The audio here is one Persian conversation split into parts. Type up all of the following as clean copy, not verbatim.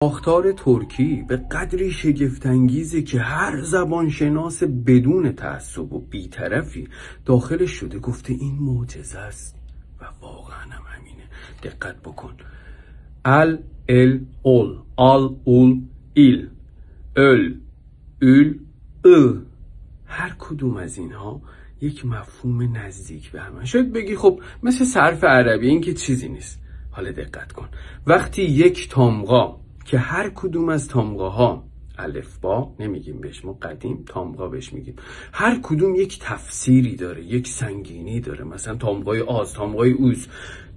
ساختار ترکی به قدری شگفت‌انگیزه که هر زبانشناس بدون تعصب و بی‌طرفی داخلش شده گفته این معجزه است و واقعا هم همینه. دقت بکن. ال، ال، اول، آل، اول، ایل، ال، ال، ال. هر کدوم از اینها یک مفهوم نزدیک به همه. شاید بگی خب مثل صرف عربی، این که چیزی نیست. حالا دقت کن. وقتی یک تامغا که هر کدوم از تامغاها الفبا نمیگیم بهش، ما قدیم تامغا بهش میگیم، هر کدوم یک تفسیری داره، یک سنگینی داره. مثلا تامغای آز، تامغای اوز،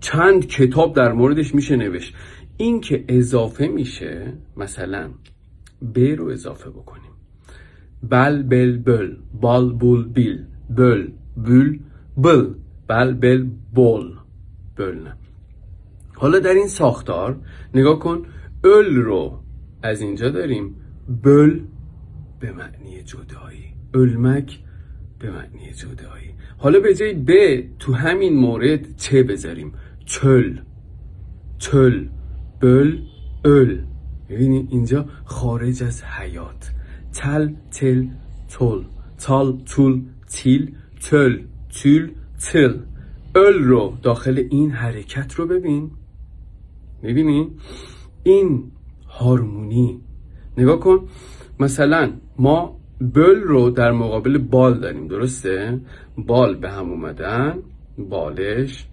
چند کتاب در موردش میشه نوشت. این که اضافه میشه، مثلا ب رو اضافه بکنیم، بل بل بل، بال بول بیل، بل بول بل، بل بل بول بل. نه. حالا در این ساختار نگاه کن، ال رو از اینجا داریم، بل به معنی جدایی، علمک به معنی جدایی. حالا به جای ب تو همین مورد چه بذاریم؟ چل، چل، بل، ال. ببینید اینجا خارج از حیات. تل، تل، تل، تال، تول، تیل، تل، تول، تل. ال رو داخل این حرکت رو ببین. میبینی؟ این هارمونی. نگاه کن، مثلا ما بل رو در مقابل بال داریم، درسته؟ بال به هم اومدن، بالش،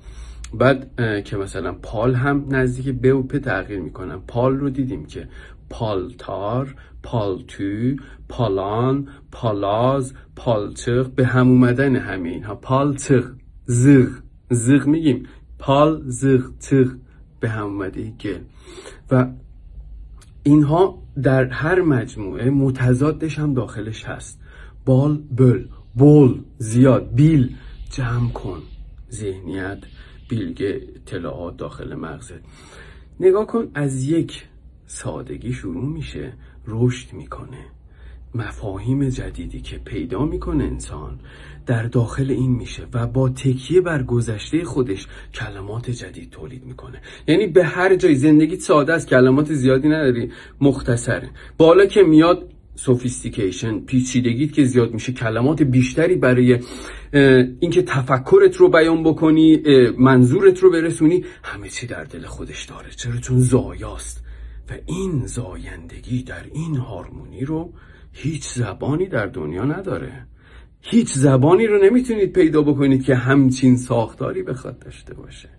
بعد که مثلا پال هم نزدیک ب و پ تغییر میکنن. پال رو دیدیم که پالتار، پالتو، پالان، پالاز، پالچق، به هم اومدن همه اینها. پالچق، زغ، زغ میگیم، پال، زغ، تغ، به هم اومده گل. و اینها در هر مجموعه متضادش هم داخلش هست. بال، بل، بول، زیاد، بیل، جمع کن، ذهنیت، بیلگه، اطلاعات داخل مغزت. نگاه کن، از یک سادگی شروع میشه، رشد میکنه. مفاهیم جدیدی که پیدا میکنه انسان در داخل این میشه و با تکیه بر گذشته خودش کلمات جدید تولید میکنه. یعنی به هر جای زندگیت ساده است، کلمات زیادی نداری، مختصره. بالا که میاد سوفیستیکیشن، پیچیدگیت که زیاد میشه، کلمات بیشتری برای اینکه تفکرت رو بیان بکنی، منظورت رو برسونی، همه چی در دل خودش داره. چرا؟ چون زایاست. و این زایندگی در این هارمونی رو هیچ زبانی در دنیا نداره. هیچ زبانی رو نمیتونید پیدا بکنید که همچین ساختاری بخواد داشته باشه.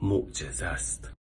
معجزه است.